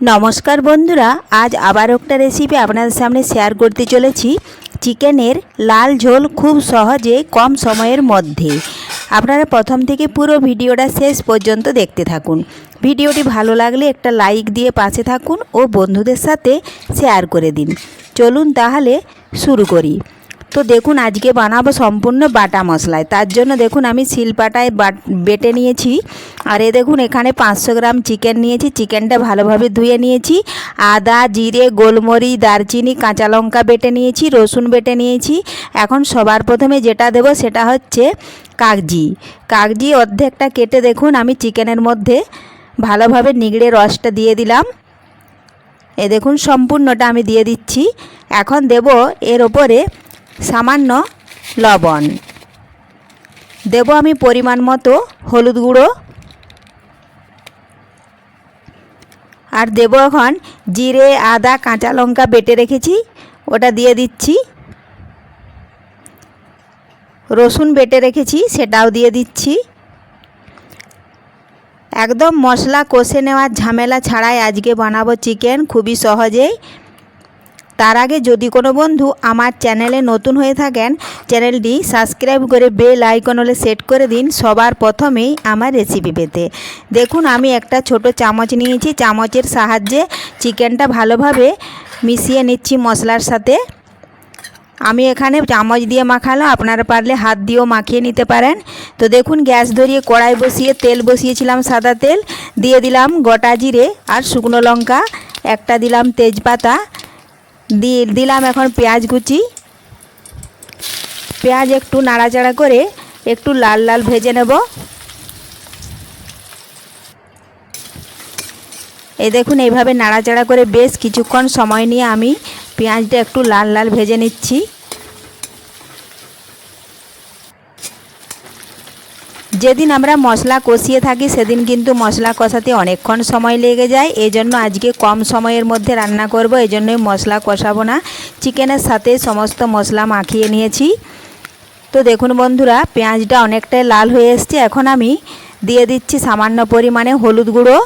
নমস্কার বন্ধুরা, আজ আবার একটা রেসিপি আপনাদের সামনে শেয়ার করতে চলেছি। চিকেনের লাল ঝোল খুব সহজে কম সময়ের মধ্যে। আপনারা প্রথম থেকে পুরো ভিডিওটা শেষ পর্যন্ত দেখতে থাকুন। ভিডিওটি ভালো লাগলে একটা লাইক দিয়ে পাশে থাকুন ও বন্ধুদের সাথে শেয়ার করে দিন। চলুন তাহলে শুরু করি। তো দেখুন, আজকে বানাবো সম্পূর্ণ বাটা মশলায়। তার জন্য দেখুন আমি শিলপাটায় বেটে নিয়েছি। আর দেখুন এখানে 500 গ্রাম চিকেন নিয়েছি। চিকেনটা ভালোভাবে ধুয়ে নিয়েছি। আদা, জিরে, গোলমরিচ, দারচিনি, কাঁচা লঙ্কা বেটে নিয়েছি, রসুন বেটে নিয়েছি। এখন সবার প্রথমে যেটা দেব সেটা হচ্ছে কাগজি অর্ধেকটা কেটে দেখুন আমি চিকেনের মধ্যে ভালোভাবে নিগড়ে রসটা দিয়ে দিলাম। দেখুন সম্পূর্ণটা আমি দিয়ে দিচ্ছি। এখন দেব এর ওপরে সামান্য লবণ, দেব আমি পরিমাণ মতো হলুদ গুঁড়ো, আর দেব এখন জিরে, আদা, কাঁচা লঙ্কা বেটে রেখেছি ওটা দিয়ে দিচ্ছি। রসুন বেটে রেখেছি সেটাও দিয়ে দিচ্ছি। একদম মশলা কষে নেওয়ার ঝামেলা ছাড়াই আজকে বানাবো চিকেন, খুবই সহজেই। তার আগে যদি কোনো বন্ধু আমার চ্যানেলে নতুন হয়ে থাকেন, চ্যানেলটি সাবস্ক্রাইব করে বেল আইকন হলে সেট করে দিন সবার প্রথমেই আমার রেসিপি পেতে। দেখুন আমি একটা ছোট চামচ নিয়েছি, চামচের সাহায্যে চিকেনটা ভালোভাবে মিশিয়ে নিচ্ছি মশলার সাথে। আমি এখানে চামচ দিয়ে মাখালাম, আপনারা পারলে হাত দিয়েও মাখিয়ে নিতে পারেন। তো দেখুন গ্যাস ধরিয়ে কড়াই বসিয়ে তেল বসিয়েছিলাম, সাদা তেল দিয়ে দিলাম গোটা জিরে আর শুকনো লঙ্কা, একটা দিলাম তেজপাতা, দিলাম এখন পেঁয়াজ কুচি। পেঁয়াজ একটু নাড়াচাড়া করে একটু লাল লাল ভেজে নেব। দেখুন এইভাবে নাড়াচাড়া করে বেশ কিছুক্ষণ সময় নিয়ে আমি পেঁয়াজটা একটু লাল লাল ভেজে নিচ্ছি। যেদিন আমরা মশলা কষিয়ে থাকি সেদিন কিন্তু মশলা কষাতে অনেকক্ষণ সময় লেগে যায়। এজন্য আজকে কম সময়ের মধ্যে রান্না করব, এজন্যই মশলা কষাবো না, চিকেনের সাথে সমস্ত মশলা মাখিয়ে নিয়েছি। তো দেখুন বন্ধুরা পেঁয়াজটা অনেকটাই লাল হয়ে এসছে। এখন আমি দিয়ে দিচ্ছি সামান্য পরিমাণে হলুদ গুঁড়ো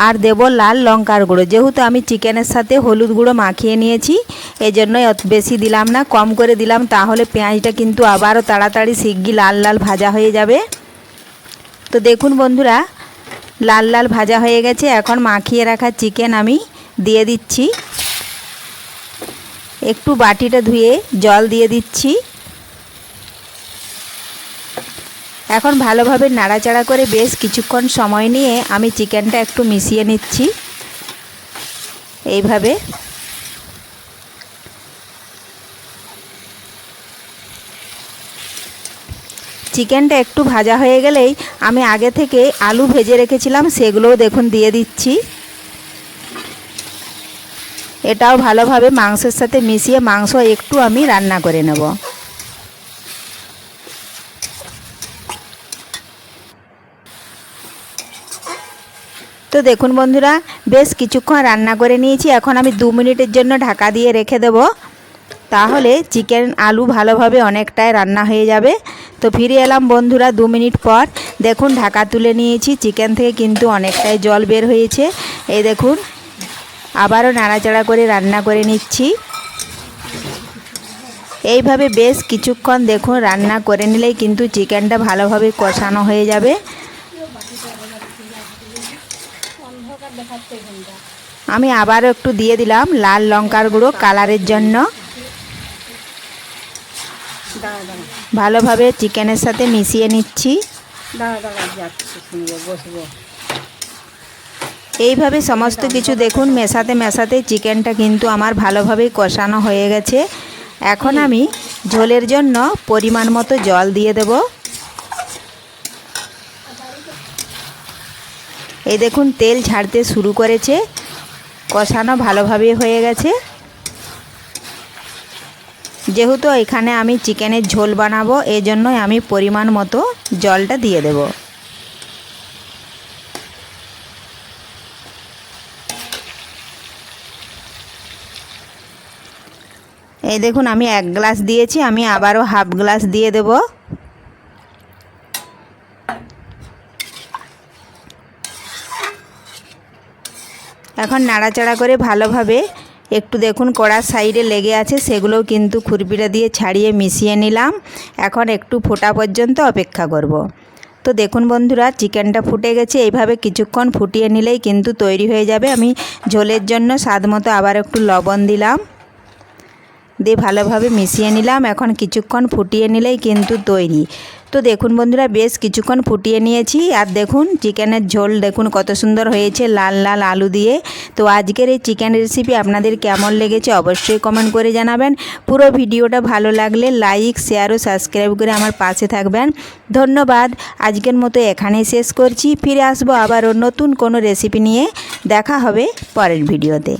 আর দেব লাল লঙ্কার গুঁড়ো। যেহেতু আমি চিকেনের সাথে হলুদ গুঁড়ো মাখিয়ে নিয়েছি এজন্যই বেশি দিলাম না, কম করে দিলাম, তাহলে পেঁয়াজটা কিন্তু আবারও তাড়াতাড়ি শিগগির লাল লাল ভাজা হয়ে যাবে। তো দেখুন বন্ধুরা লাল লাল ভাজা হয়ে গেছে। এখন মাখিয়ে রাখা চিকেন আমি দিয়ে দিচ্ছি। একটু বাটিটা ধুয়ে জল দিয়ে দিচ্ছি। এখন ভালোভাবে নাড়াচাড়া করে বেশ কিছুক্ষণ সময় নিয়ে আমি চিকেনটা একটু মিশিয়ে নিচ্ছি। এইভাবে চিকেনটা একটু ভাজা হয়ে গেলেই আমি আগে থেকে আলু ভেজে রেখেছিলাম সেগুলোও দেখুন দিয়ে দিচ্ছি। এটাও ভালোভাবে মাংসের সাথে মিশিয়ে মাংস একটু আমি রান্না করে নেব। তো দেখুন বন্ধুরা বেশ কিছুক্ষণ রান্না করে নিয়েছি। এখন আমি 2 মিনিটের জন্য ঢাকা দিয়ে রেখে দেব, তাহলে চিকেন আলু ভালোভাবে অনেকটাই রান্না হয়ে যাবে। তো ফিরে এলাম বন্ধুরা 2 মিনিট পর। দেখুন ঢাকা তুলে নিয়েছি, চিকেন থেকে কিন্তু অনেকটাই জল বের হয়েছে। এই দেখুন আবারও নাড়াচাড়া করে রান্না করে নিচ্ছি। এইভাবে বেশ কিছুক্ষণ দেখুন রান্না করে নিলেই কিন্তু চিকেনটা ভালোভাবে কষানো হয়ে যাবে। আমি আবারও একটু দিয়ে দিলাম লাল লঙ্কার গুঁড়ো কালারের জন্য। ভালোভাবে চিকেনের সাথে মিশিয়ে নিচ্ছি। এইভাবে সমস্ত কিছু দেখুন মেশাতে মেশাতে চিকেনটা কিন্তু আমার ভালোভাবে কষানো হয়ে গেছে। এখন আমি ঝোলের জন্য পরিমাণ মতো জল দিয়ে দেব। এই দেখুন তেল ছাড়তে শুরু করেছে, কষানো ভালোভাবে হয়ে গেছে। যেহেতু এখানে আমি চিকেনের ঝোল বানাবো এজন্যই আমি পরিমাণ মতো জলটা দিয়ে দেব। এই দেখুন আমি 1 গ্লাস দিয়েছি, আমি আবারও হাফ গ্লাস দিয়ে দেব। এখন নাড়াচাড়া করে ভালোভাবে একটু দেখুন কড়ার সাইডে লেগে আছে, সেগুলোও কিন্তু খুরপিটা দিয়ে ছাড়িয়ে মিশিয়ে নিলাম। এখন একটু ফোটা পর্যন্ত অপেক্ষা করব। তো দেখুন বন্ধুরা, চিকেনটা ফুটে গেছে। এইভাবে কিছুক্ষণ ফুটিয়ে নিলেই কিন্তু তৈরি হয়ে যাবে। আমি ঝোলের জন্য স্বাদ মতো আবার একটু লবণ দিলাম, দিয়ে ভালোভাবে মিশিয়ে নিলাম। এখন কিছুক্ষণ ফুটিয়ে নিলেই কিন্তু তৈরি। তো দেখুন বন্ধুরা, বেশ কিছুক্ষণ ফুটিয়ে নিয়েছি। আর দেখুন চিকেনের ঝোল দেখুন কত সুন্দর হয়েছে লাল লাল আলু দিয়ে। তো আজকের এই চিকেন রেসিপি আপনাদের কেমন লেগেছে অবশ্যই কমেন্ট করে জানাবেন। পুরো ভিডিওটা ভালো লাগলে লাইক, শেয়ার ও সাবস্ক্রাইব করে আমার পাশে থাকবেন। ধন্যবাদ। আজকের মতো এখানেই শেষ করছি। ফিরে আসবো আবারও নতুন কোনো রেসিপি নিয়ে। দেখা হবে পরের ভিডিওতে।